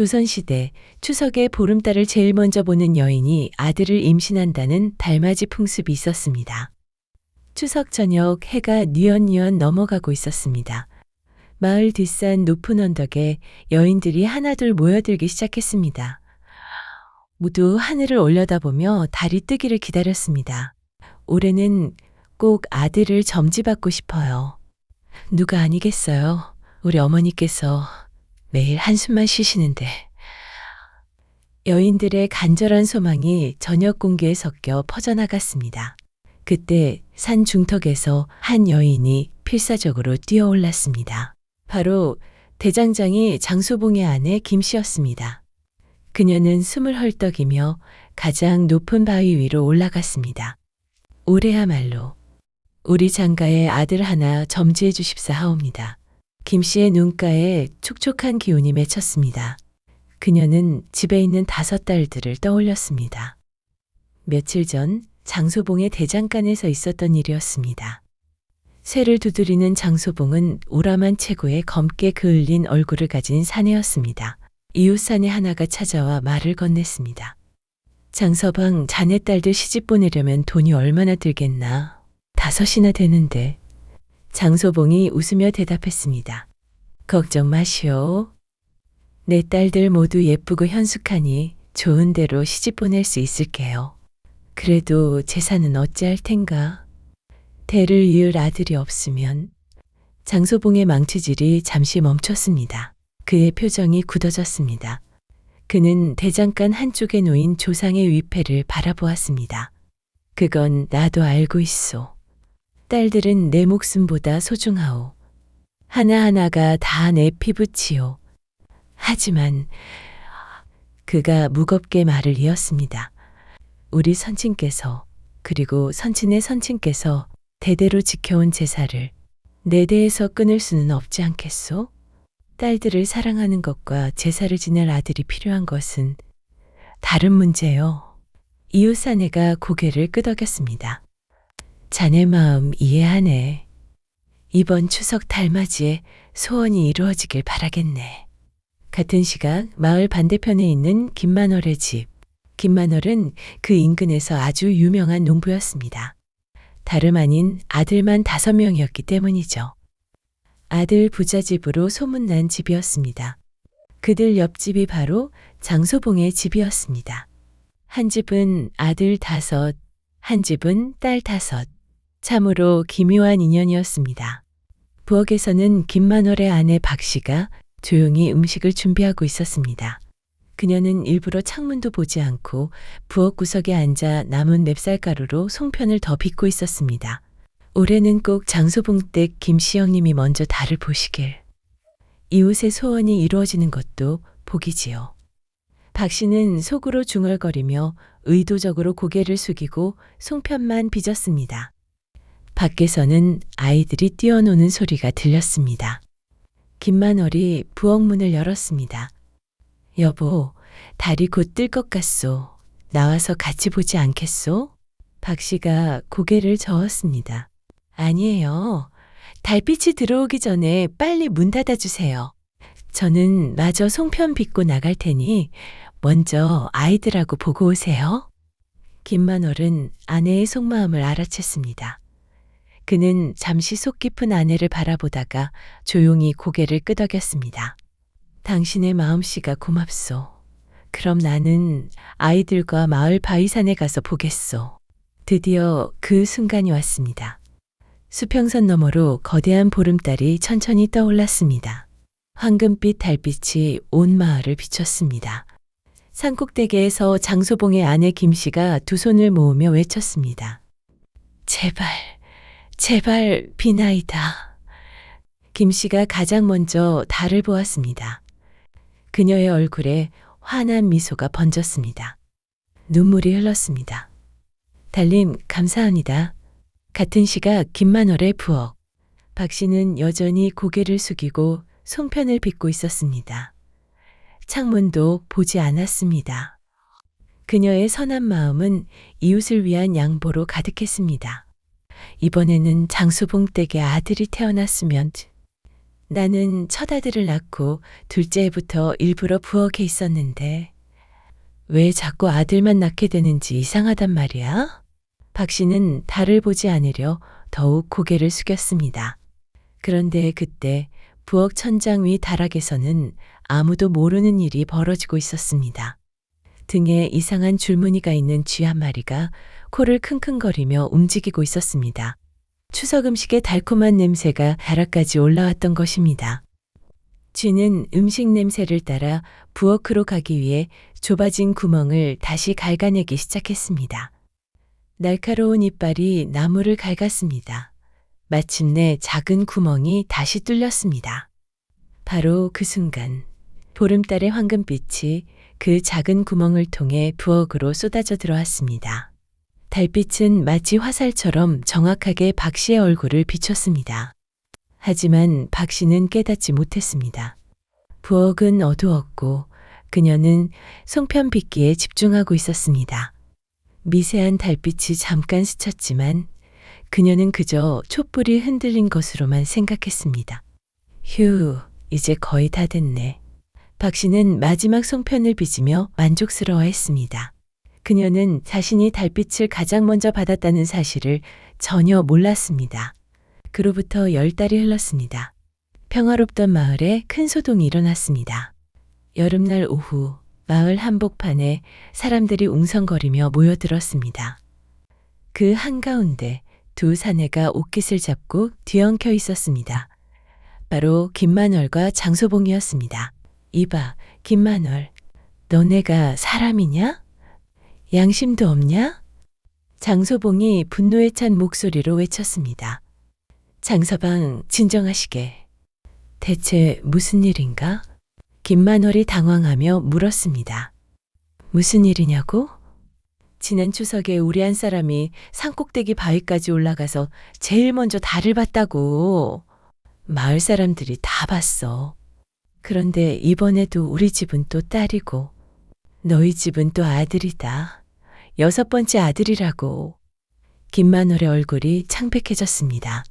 조선시대 추석에 보름달을 제일 먼저 보는 여인이 아들을 임신한다는 달맞이 풍습이 있었습니다. 추석 저녁 해가 뉘엿뉘엿 넘어가고 있었습니다. 마을 뒷산 높은 언덕에 여인들이 하나둘 모여들기 시작했습니다. 모두 하늘을 올려다보며 달이 뜨기를 기다렸습니다. 올해는 꼭 아들을 점지받고 싶어요. 누가 아니겠어요. 우리 어머니께서 매일 한숨만 쉬시는데. 여인들의 간절한 소망이 저녁 공기에 섞여 퍼져나갔습니다. 그때 산 중턱에서 한 여인이 필사적으로 뛰어올랐습니다. 바로 대장장이 장소봉의 아내 김씨였습니다. 그녀는 숨을 헐떡이며 가장 높은 바위 위로 올라갔습니다. 올해야말로 우리 장가의 아들 하나 점지해 주십사 하옵니다. 김씨의 눈가에 촉촉한 기운이 맺혔습니다. 그녀는 집에 있는 5 딸들을 떠올렸습니다. 며칠 전 장소봉의 대장간에서 있었던 일이었습니다. 쇠를 두드리는 장소봉은 오라만 체구에 검게 그을린 얼굴을 가진 사내였습니다. 이웃 사내 하나가 찾아와 말을 건넸습니다. 장서방, 자네 딸들 시집 보내려면 돈이 얼마나 들겠나? 5이나 되는데. 장소봉이 웃으며 대답했습니다. 걱정 마시오. 내 딸들 모두 예쁘고 현숙하니 좋은 데로 시집 보낼 수 있을게요. 그래도 재산은 어찌할 텐가. 대를 이을 아들이 없으면. 장소봉의 망치질이 잠시 멈췄습니다. 그의 표정이 굳어졌습니다. 그는 대장간 한쪽에 놓인 조상의 위패를 바라보았습니다. 그건 나도 알고 있소. 딸들은 내 목숨보다 소중하오. 하나하나가 다 내 피부치오. 하지만 그가 무겁게 말을 이었습니다. 우리 선친께서 그리고 선친의 선친께서 대대로 지켜온 제사를 내 대에서 끊을 수는 없지 않겠소? 딸들을 사랑하는 것과 제사를 지낼 아들이 필요한 것은 다른 문제요. 이웃 사내가 고개를 끄덕였습니다. 자네 마음 이해하네. 이번 추석 달맞이에 소원이 이루어지길 바라겠네. 같은 시각 마을 반대편에 있는 김만월의 집. 김만월은 그 인근에서 아주 유명한 농부였습니다. 다름 아닌 아들만 5명이었기 때문이죠. 아들 부잣집으로 소문난 집이었습니다. 그들 옆집이 바로 장소봉의 집이었습니다. 한 집은 아들 5, 한 집은 딸 5. 참으로 기묘한 인연이었습니다. 부엌에서는 김만월의 아내 박씨가 조용히 음식을 준비하고 있었습니다. 그녀는 일부러 창문도 보지 않고 부엌 구석에 앉아 남은 맵쌀가루로 송편을 더 빚고 있었습니다. 올해는 꼭 장소봉댁 김씨 형님이 먼저 달을 보시길. 이웃의 소원이 이루어지는 것도 복이지요. 박씨는 속으로 중얼거리며 의도적으로 고개를 숙이고 송편만 빚었습니다. 밖에서는 아이들이 뛰어노는 소리가 들렸습니다. 김만월이 부엌 문을 열었습니다. 여보, 달이 곧 뜰 것 같소. 나와서 같이 보지 않겠소? 박씨가 고개를 저었습니다. 아니에요. 달빛이 들어오기 전에 빨리 문 닫아주세요. 저는 마저 송편 빚고 나갈 테니 먼저 아이들하고 보고 오세요. 김만월은 아내의 속마음을 알아챘습니다. 그는 잠시 속 깊은 아내를 바라보다가 조용히 고개를 끄덕였습니다. 당신의 마음씨가 고맙소. 그럼 나는 아이들과 마을 바위산에 가서 보겠소. 드디어 그 순간이 왔습니다. 수평선 너머로 거대한 보름달이 천천히 떠올랐습니다. 황금빛 달빛이 온 마을을 비췄습니다. 산꼭대기에서 장소봉의 아내 김씨가 2 손을 모으며 외쳤습니다. 제발, 제발 비나이다. 김씨가 가장 먼저 달을 보았습니다. 그녀의 얼굴에 환한 미소가 번졌습니다. 눈물이 흘렀습니다. 달님 감사합니다. 같은 시각 김만월의 부엌. 박씨는 여전히 고개를 숙이고 송편을 빚고 있었습니다. 창문도 보지 않았습니다. 그녀의 선한 마음은 이웃을 위한 양보로 가득했습니다. 이번에는 장소봉 댁의 아들이 태어났으면 나는 첫 아들을 낳고 둘째 해부터 일부러 부엌에 있었는데 왜 자꾸 아들만 낳게 되는지 이상하단 말이야? 박 씨는 달을 보지 않으려 더욱 고개를 숙였습니다. 그런데 그때 부엌 천장 위 다락에서는 아무도 모르는 일이 벌어지고 있었습니다. 등에 이상한 줄무늬가 있는 쥐 한 마리가 코를 킁킁거리며 움직이고 있었습니다. 추석 음식의 달콤한 냄새가 다락까지 올라왔던 것입니다. 쥐는 음식 냄새를 따라 부엌으로 가기 위해 좁아진 구멍을 다시 갉아내기 시작했습니다. 날카로운 이빨이 나무를 갉았습니다. 마침내 작은 구멍이 다시 뚫렸습니다. 바로 그 순간 보름달의 황금빛이 그 작은 구멍을 통해 부엌으로 쏟아져 들어왔습니다. 달빛은 마치 화살처럼 정확하게 박 씨의 얼굴을 비췄습니다. 하지만 박 씨는 깨닫지 못했습니다. 부엌은 어두웠고 그녀는 송편 빚기에 집중하고 있었습니다. 미세한 달빛이 잠깐 스쳤지만 그녀는 그저 촛불이 흔들린 것으로만 생각했습니다. 휴, 이제 거의 다 됐네. 박 씨는 마지막 송편을 빚으며 만족스러워했습니다. 그녀는 자신이 달빛을 가장 먼저 받았다는 사실을 전혀 몰랐습니다. 그로부터 10달이 흘렀습니다. 평화롭던 마을에 큰 소동이 일어났습니다. 여름날 오후 마을 한복판에 사람들이 웅성거리며 모여들었습니다. 그 한가운데 두 사내가 옷깃을 잡고 뒤엉켜 있었습니다. 바로 김만월과 장소봉이었습니다. 이봐, 김만월, 너네가 사람이냐? 양심도 없냐? 장소봉이 분노에 찬 목소리로 외쳤습니다. 장서방, 진정하시게. 대체 무슨 일인가? 김만월이 당황하며 물었습니다. 무슨 일이냐고? 지난 추석에 우리 한 사람이 산꼭대기 바위까지 올라가서 제일 먼저 달을 봤다고. 마을 사람들이 다 봤어. 그런데 이번에도 우리 집은 또 딸이고 너희 집은 또 아들이다. 6번째 아들이라고. 김만월의 얼굴이 창백해졌습니다.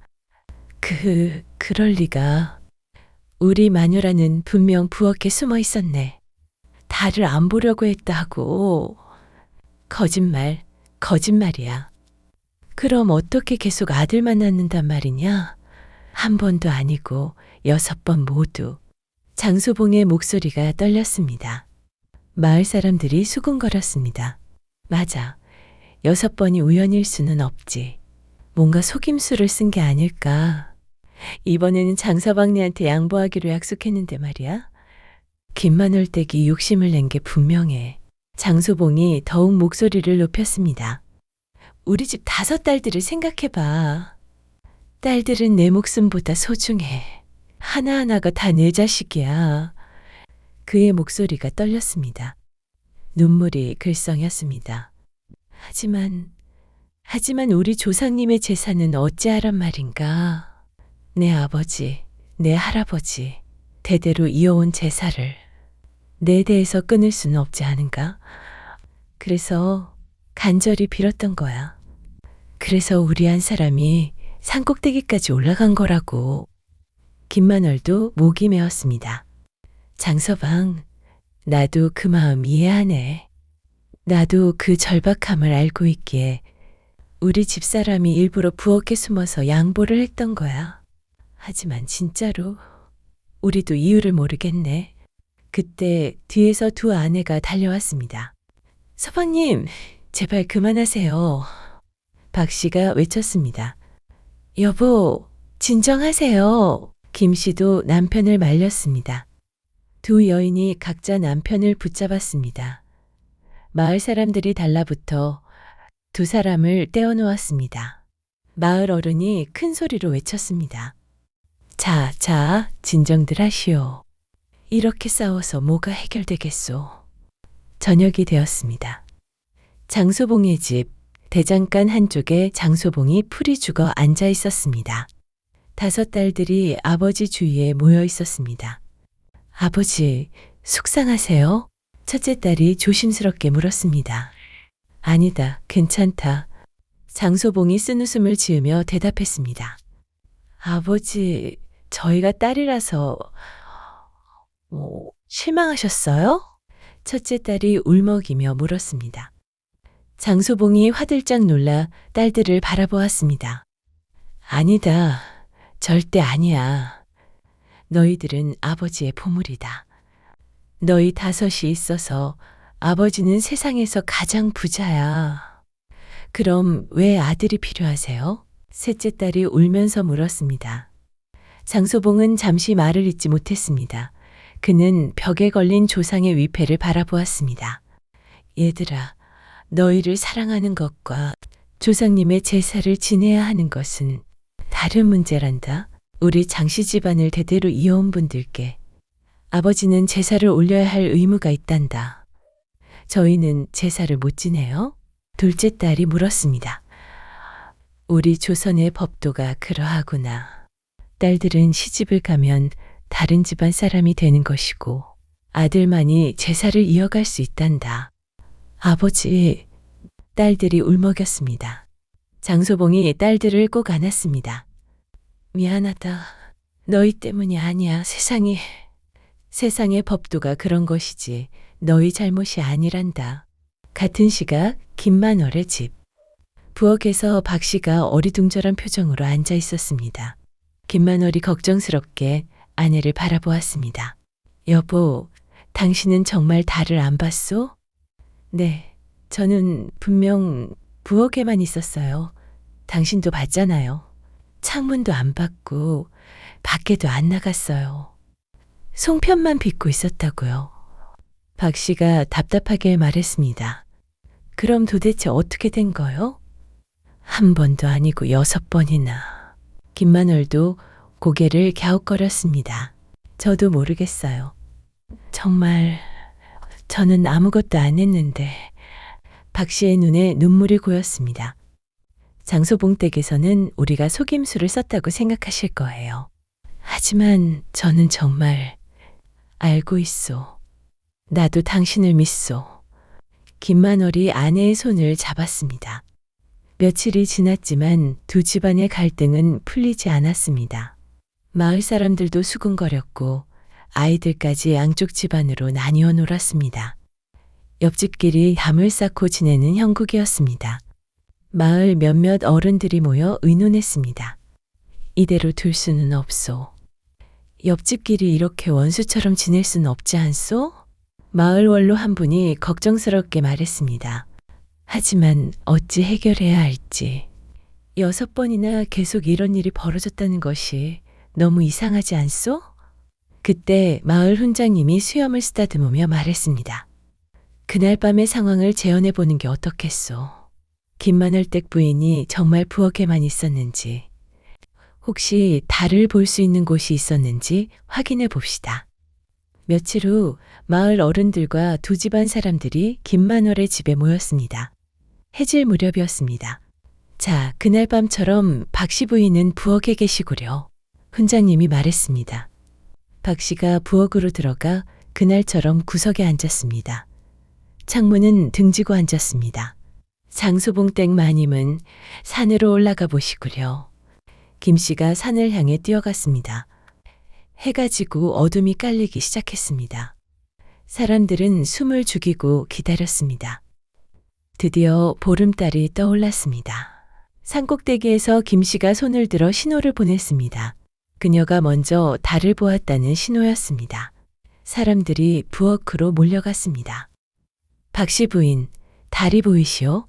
그럴 리가. 우리 마누라는 분명 부엌에 숨어 있었네. 달을 안 보려고 했다고. 거짓말이야. 그럼 어떻게 계속 아들만 낳는단 말이냐? 한 번도 아니고 6번 모두. 장소봉의 목소리가 떨렸습니다. 마을 사람들이 수군거렸습니다. 맞아. 6번이 우연일 수는 없지. 뭔가 속임수를 쓴 게 아닐까. 이번에는 장서방네한테 양보하기로 약속했는데 말이야. 김만월 댁이 욕심을 낸 게 분명해. 장소봉이 더욱 목소리를 높였습니다. 우리 집 5딸들을 생각해봐. 딸들은 내 목숨보다 소중해. 하나하나가 다 내 자식이야. 그의 목소리가 떨렸습니다. 눈물이 글썽였습니다. 하지만 우리 조상님의 재산은 어찌하란 말인가. 내 아버지, 내 할아버지, 대대로 이어온 제사를 내 대에서 끊을 수는 없지 않은가? 그래서 간절히 빌었던 거야. 그래서 우리 한 사람이 산꼭대기까지 올라간 거라고. 김만월도 목이 메었습니다. 장서방, 나도 그 마음 이해하네. 나도 그 절박함을 알고 있기에 우리 집사람이 일부러 부엌에 숨어서 양보를 했던 거야. 하지만 진짜로 우리도 이유를 모르겠네. 그때 뒤에서 두 아내가 달려왔습니다. 서방님, 제발 그만하세요. 박 씨가 외쳤습니다. 여보, 진정하세요. 김 씨도 남편을 말렸습니다. 두 여인이 각자 남편을 붙잡았습니다. 마을 사람들이 달라붙어 두 사람을 떼어놓았습니다. 마을 어른이 큰 소리로 외쳤습니다. 자, 진정들 하시오. 이렇게 싸워서 뭐가 해결되겠소. 저녁이 되었습니다. 장소봉의 집, 대장간 한쪽에 장소봉이 풀이 죽어 앉아 있었습니다. 5 딸들이 아버지 주위에 모여 있었습니다. 아버지, 속상하세요? 첫째 딸이 조심스럽게 물었습니다. 아니다, 괜찮다. 장소봉이 쓴웃음을 지으며 대답했습니다. 아버지, 저희가 딸이라서 실망하셨어요? 첫째 딸이 울먹이며 물었습니다. 장소봉이 화들짝 놀라 딸들을 바라보았습니다. 아니다. 절대 아니야. 너희들은 아버지의 보물이다. 너희 다섯이 있어서 아버지는 세상에서 가장 부자야. 그럼 왜 아들이 필요하세요? 셋째 딸이 울면서 물었습니다. 장소봉은 잠시 말을 잇지 못했습니다. 그는 벽에 걸린 조상의 위패를 바라보았습니다. 얘들아, 너희를 사랑하는 것과 조상님의 제사를 지내야 하는 것은 다른 문제란다. 우리 장씨 집안을 대대로 이어온 분들께 아버지는 제사를 올려야 할 의무가 있단다. 저희는 제사를 못 지내요? 둘째 딸이 물었습니다. 우리 조선의 법도가 그러하구나. 딸들은 시집을 가면 다른 집안 사람이 되는 것이고 아들만이 제사를 이어갈 수 있단다. 아버지, 딸들이 울먹였습니다. 장소봉이 딸들을 꼭 안았습니다. 미안하다. 너희 때문이 아니야. 세상의 법도가 그런 것이지 너희 잘못이 아니란다. 같은 시각 김만월의 집. 부엌에서 박 씨가 어리둥절한 표정으로 앉아 있었습니다. 김만월이 걱정스럽게 아내를 바라보았습니다. 여보, 당신은 정말 달을 안 봤소? 네, 저는 분명 부엌에만 있었어요. 당신도 봤잖아요. 창문도 안 봤고 밖에도 안 나갔어요. 송편만 빚고 있었다고요. 박 씨가 답답하게 말했습니다. 그럼 도대체 어떻게 된 거요? 한 번도 아니고 6번이나. 김만월도 고개를 갸웃거렸습니다. 저도 모르겠어요. 정말 저는 아무것도 안 했는데. 박 씨의 눈에 눈물이 고였습니다. 장소봉 댁에서는 우리가 속임수를 썼다고 생각하실 거예요. 하지만 저는 정말 알고 있소. 나도 당신을 믿소. 김만월이 아내의 손을 잡았습니다. 며칠이 지났지만 두 집안의 갈등은 풀리지 않았습니다. 마을 사람들도 수군거렸고 아이들까지 양쪽 집안으로 나뉘어 놀았습니다. 옆집끼리 담을 쌓고 지내는 형국이었습니다. 마을 몇몇 어른들이 모여 의논했습니다. 이대로 둘 수는 없소. 옆집끼리 이렇게 원수처럼 지낼 수는 없지 않소? 마을 원로 한 분이 걱정스럽게 말했습니다. 하지만 어찌 해결해야 할지. 6번이나 계속 이런 일이 벌어졌다는 것이 너무 이상하지 않소? 그때 마을 훈장님이 수염을 쓰다듬으며 말했습니다. 그날 밤의 상황을 재현해 보는 게 어떻겠소? 김만월 댁 부인이 정말 부엌에만 있었는지, 혹시 달을 볼 수 있는 곳이 있었는지 확인해 봅시다. 며칠 후 마을 어른들과 두 집안 사람들이 김만월의 집에 모였습니다. 해질 무렵이었습니다. 자, 그날 밤처럼 박 씨 부인은 부엌에 계시구려. 훈장님이 말했습니다. 박 씨가 부엌으로 들어가 그날처럼 구석에 앉았습니다. 창문은 등지고 앉았습니다. 장소봉 댁 마님은 산으로 올라가 보시구려. 김 씨가 산을 향해 뛰어갔습니다. 해가 지고 어둠이 깔리기 시작했습니다. 사람들은 숨을 죽이고 기다렸습니다. 드디어 보름달이 떠올랐습니다. 산꼭대기에서 김 씨가 손을 들어 신호를 보냈습니다. 그녀가 먼저 달을 보았다는 신호였습니다. 사람들이 부엌으로 몰려갔습니다. 박 씨 부인, 달이 보이시오?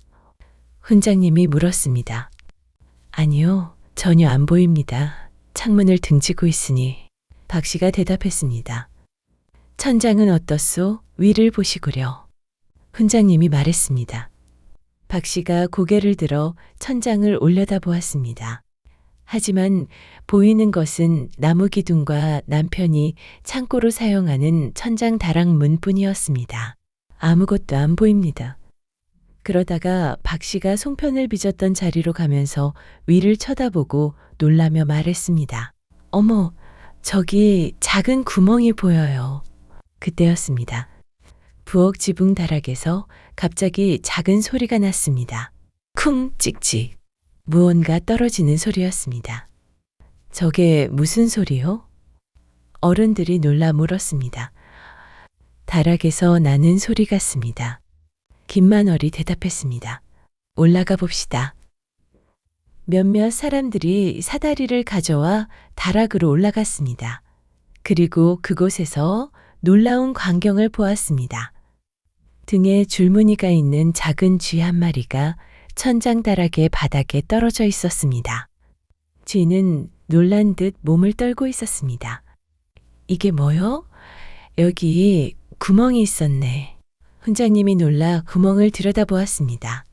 훈장님이 물었습니다. 아니요, 전혀 안 보입니다. 창문을 등지고 있으니. 박 씨가 대답했습니다. 천장은 어떻소? 위를 보시구려. 훈장님이 말했습니다. 박 씨가 고개를 들어 천장을 올려다보았습니다. 하지만 보이는 것은 나무 기둥과 남편이 창고로 사용하는 천장 다락문뿐이었습니다. 아무것도 안 보입니다. 그러다가 박 씨가 송편을 빚었던 자리로 가면서 위를 쳐다보고 놀라며 말했습니다. 어머, 저기 작은 구멍이 보여요. 그때였습니다. 부엌 지붕 다락에서 갑자기 작은 소리가 났습니다. 쿵 찍찍. 무언가 떨어지는 소리였습니다. 저게 무슨 소리요? 어른들이 놀라 물었습니다. 다락에서 나는 소리 같습니다. 김만월이 대답했습니다. 올라가 봅시다. 몇몇 사람들이 사다리를 가져와 다락으로 올라갔습니다. 그리고 그곳에서 놀라운 광경을 보았습니다. 등에 줄무늬가 있는 작은 쥐 한 마리가 천장 다락의 바닥에 떨어져 있었습니다. 쥐는 놀란 듯 몸을 떨고 있었습니다. 이게 뭐요? 여기 구멍이 있었네. 훈장님이 놀라 구멍을 들여다보았습니다.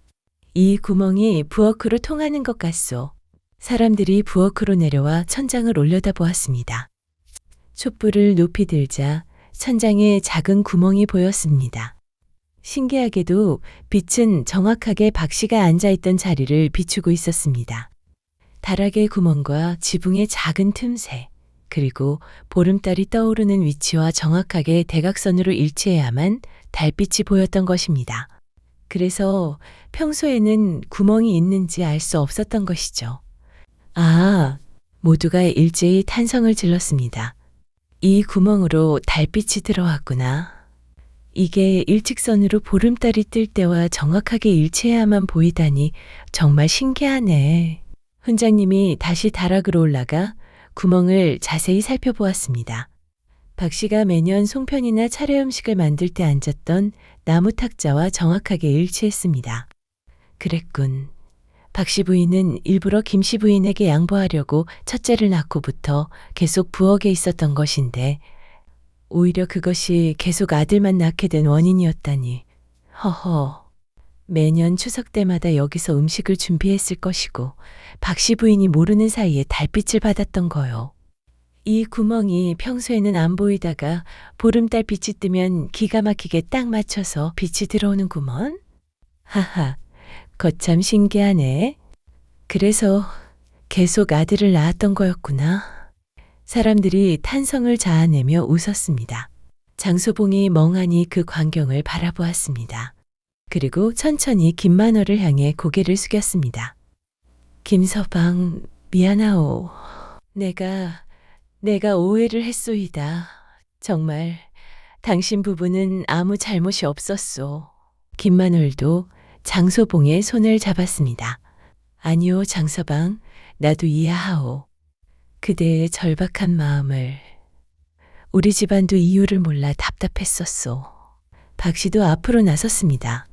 이 구멍이 부엌으로 통하는 것 같소. 사람들이 부엌으로 내려와 천장을 올려다보았습니다. 촛불을 높이 들자 천장에 작은 구멍이 보였습니다. 신기하게도 빛은 정확하게 박 씨가 앉아있던 자리를 비추고 있었습니다. 다락의 구멍과 지붕의 작은 틈새, 그리고 보름달이 떠오르는 위치와 정확하게 대각선으로 일치해야만 달빛이 보였던 것입니다. 그래서 평소에는 구멍이 있는지 알 수 없었던 것이죠. 아, 모두가 일제히 탄성을 질렀습니다. 이 구멍으로 달빛이 들어왔구나. 이게 일직선으로 보름달이 뜰 때와 정확하게 일치해야만 보이다니 정말 신기하네. 훈장님이 다시 다락으로 올라가 구멍을 자세히 살펴보았습니다. 박 씨가 매년 송편이나 차례 음식을 만들 때 앉았던 나무 탁자와 정확하게 일치했습니다. 그랬군. 박 씨 부인은 일부러 김 씨 부인에게 양보하려고 첫째를 낳고부터 계속 부엌에 있었던 것인데 오히려 그것이 계속 아들만 낳게 된 원인이었다니. 허허. 매년 추석 때마다 여기서 음식을 준비했을 것이고 박 씨 부인이 모르는 사이에 달빛을 받았던 거요. 이 구멍이 평소에는 안 보이다가 보름달 빛이 뜨면 기가 막히게 딱 맞춰서 빛이 들어오는구먼. 하하, 거참 신기하네. 그래서 계속 아들을 낳았던 거였구나. 사람들이 탄성을 자아내며 웃었습니다. 장소봉이 멍하니 그 광경을 바라보았습니다. 그리고 천천히 김만월을 향해 고개를 숙였습니다. 김서방, 미안하오. 내가 오해를 했소이다. 정말 당신 부부는 아무 잘못이 없었소. 김만월도 장소봉의 손을 잡았습니다. 아니오, 장서방. 나도 이해하오. 그대의 절박한 마음을. 우리 집안도 이유를 몰라 답답했었소. 박 씨도 앞으로 나섰습니다.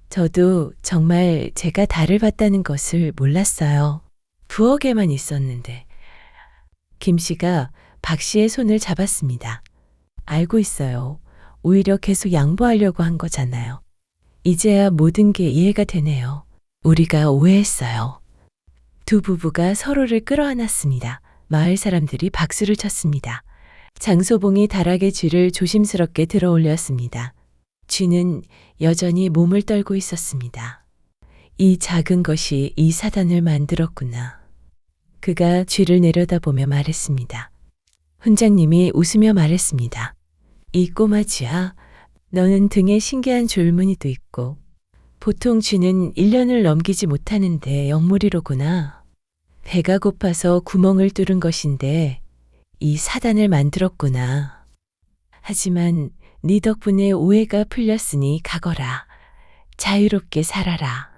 저도 정말 제가 달을 봤다는 것을 몰랐어요. 부엌에만 있었는데. 김 씨가 박 씨의 손을 잡았습니다. 알고 있어요. 오히려 계속 양보하려고 한 거잖아요. 이제야 모든 게 이해가 되네요. 우리가 오해했어요. 두 부부가 서로를 끌어안았습니다. 마을 사람들이 박수를 쳤습니다. 장소봉이 다락의 쥐를 조심스럽게 들어 올렸습니다. 쥐는 여전히 몸을 떨고 있었습니다. 이 작은 것이 이 사단을 만들었구나. 그가 쥐를 내려다보며 말했습니다. 훈장님이 웃으며 말했습니다. 이 꼬마 쥐야, 너는 등에 신기한 줄무늬도 있고 보통 쥐는 1년을 넘기지 못하는데 영무리로구나. 배가 고파서 구멍을 뚫은 것인데 이 사단을 만들었구나. 하지만 네 덕분에 오해가 풀렸으니 가거라. 자유롭게 살아라.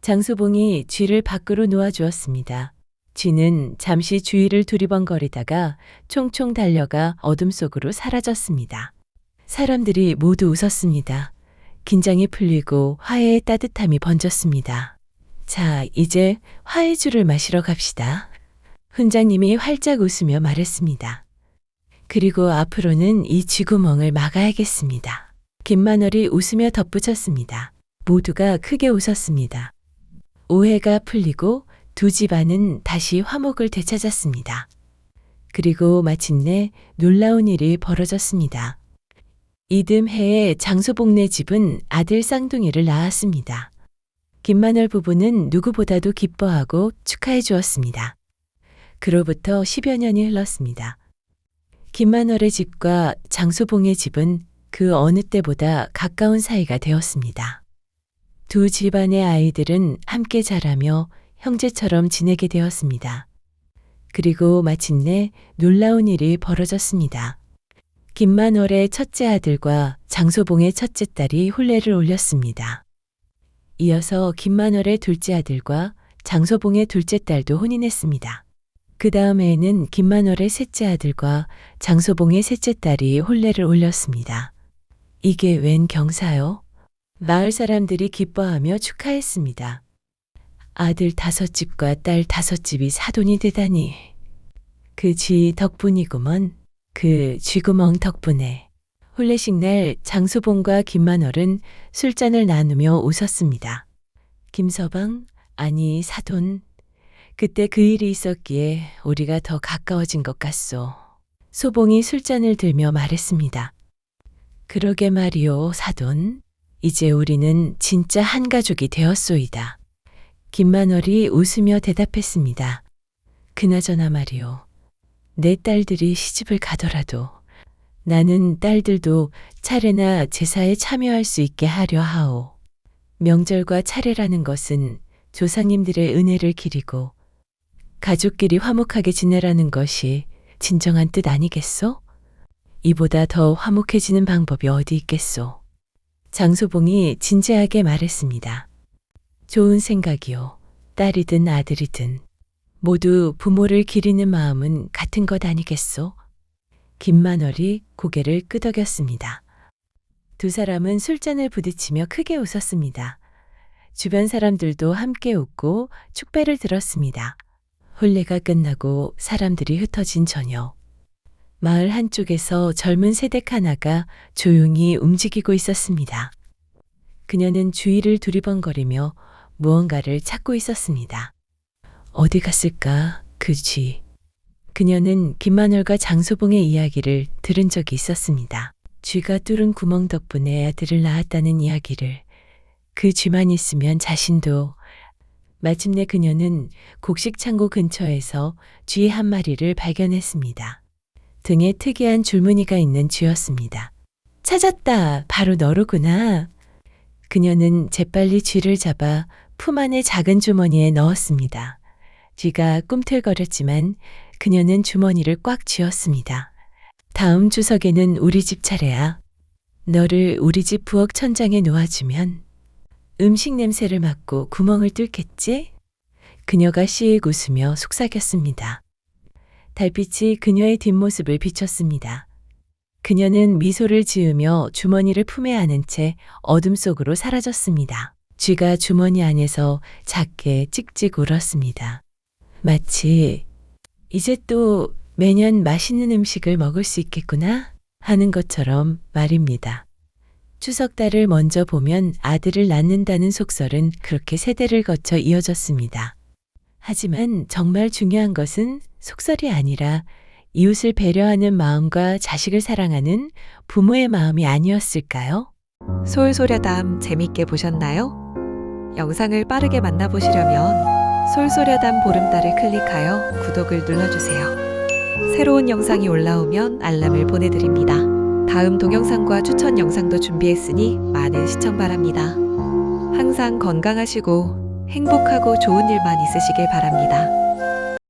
장소봉이 쥐를 밖으로 놓아주었습니다. 쥐는 잠시 주위를 두리번거리다가 총총 달려가 어둠 속으로 사라졌습니다. 사람들이 모두 웃었습니다. 긴장이 풀리고 화해의 따뜻함이 번졌습니다. 자, 이제 화해주를 마시러 갑시다. 훈장님이 활짝 웃으며 말했습니다. 그리고 앞으로는 이 쥐구멍을 막아야겠습니다. 김만월이 웃으며 덧붙였습니다. 모두가 크게 웃었습니다. 오해가 풀리고 두 집안은 다시 화목을 되찾았습니다. 그리고 마침내 놀라운 일이 벌어졌습니다. 이듬해에 장소봉네 집은 아들 쌍둥이를 낳았습니다. 김만월 부부는 누구보다도 기뻐하고 축하해 주었습니다. 그로부터 10여 년이 흘렀습니다. 김만월의 집과 장소봉의 집은 그 어느 때보다 가까운 사이가 되었습니다. 두 집안의 아이들은 함께 자라며 형제처럼 지내게 되었습니다. 그리고 마침내 놀라운 일이 벌어졌습니다. 김만월의 첫째 아들과 장소봉의 첫째 딸이 혼례를 올렸습니다. 이어서 김만월의 둘째 아들과 장소봉의 둘째 딸도 혼인했습니다. 그 다음 해에는 김만월의 셋째 아들과 장소봉의 셋째 딸이 혼례를 올렸습니다. 이게 웬 경사요? 마을 사람들이 기뻐하며 축하했습니다. 아들 5집과 딸 5집이 사돈이 되다니. 그 쥐 덕분이구먼. 그 쥐구멍 덕분에. 혼례식 날 장소봉과 김만월은 술잔을 나누며 웃었습니다. 김서방, 아니 사돈. 그때 그 일이 있었기에 우리가 더 가까워진 것 같소. 소봉이 술잔을 들며 말했습니다. 그러게 말이오, 사돈. 이제 우리는 진짜 한 가족이 되었소이다. 김만월이 웃으며 대답했습니다. 그나저나 말이오. 내 딸들이 시집을 가더라도 나는 딸들도 차례나 제사에 참여할 수 있게 하려 하오. 명절과 차례라는 것은 조상님들의 은혜를 기리고 가족끼리 화목하게 지내라는 것이 진정한 뜻 아니겠소? 이보다 더 화목해지는 방법이 어디 있겠소? 장소봉이 진지하게 말했습니다. 좋은 생각이요. 딸이든 아들이든 모두 부모를 기리는 마음은 같은 것 아니겠소? 김만월이 고개를 끄덕였습니다. 두 사람은 술잔을 부딪히며 크게 웃었습니다. 주변 사람들도 함께 웃고 축배를 들었습니다. 혼례가 끝나고 사람들이 흩어진 저녁. 마을 한쪽에서 젊은 새댁 하나가 조용히 움직이고 있었습니다. 그녀는 주위를 두리번거리며 무언가를 찾고 있었습니다. 어디 갔을까, 그 쥐. 그녀는 김만월과 장소봉의 이야기를 들은 적이 있었습니다. 쥐가 뚫은 구멍 덕분에 아들을 낳았다는 이야기를. 그 쥐만 있으면 자신도. 마침내 그녀는 곡식 창고 근처에서 쥐 한 마리를 발견했습니다. 등에 특이한 줄무늬가 있는 쥐였습니다. 찾았다. 바로 너로구나. 그녀는 재빨리 쥐를 잡아 품 안의 작은 주머니에 넣었습니다. 쥐가 꿈틀거렸지만 그녀는 주머니를 꽉 쥐었습니다. 다음 추석에는 우리 집 차례야. 너를 우리 집 부엌 천장에 놓아주면 음식 냄새를 맡고 구멍을 뚫겠지? 그녀가 씩 웃으며 속삭였습니다. 달빛이 그녀의 뒷모습을 비췄습니다. 그녀는 미소를 지으며 주머니를 품에 안은 채 어둠 속으로 사라졌습니다. 쥐가 주머니 안에서 작게 찍찍 울었습니다. 마치 이제 또 매년 맛있는 음식을 먹을 수 있겠구나 하는 것처럼 말입니다. 추석달을 먼저 보면 아들을 낳는다는 속설은 그렇게 세대를 거쳐 이어졌습니다. 하지만 정말 중요한 것은 속설이 아니라 이웃을 배려하는 마음과 자식을 사랑하는 부모의 마음이 아니었을까요? 솔소려담 재밌게 보셨나요? 영상을 빠르게 만나보시려면 솔소려담 보름달을 클릭하여 구독을 눌러주세요. 새로운 영상이 올라오면 알람을 보내드립니다. 다음 동영상과 추천 영상도 준비했으니 많은 시청 바랍니다. 항상 건강하시고 행복하고 좋은 일만 있으시길 바랍니다.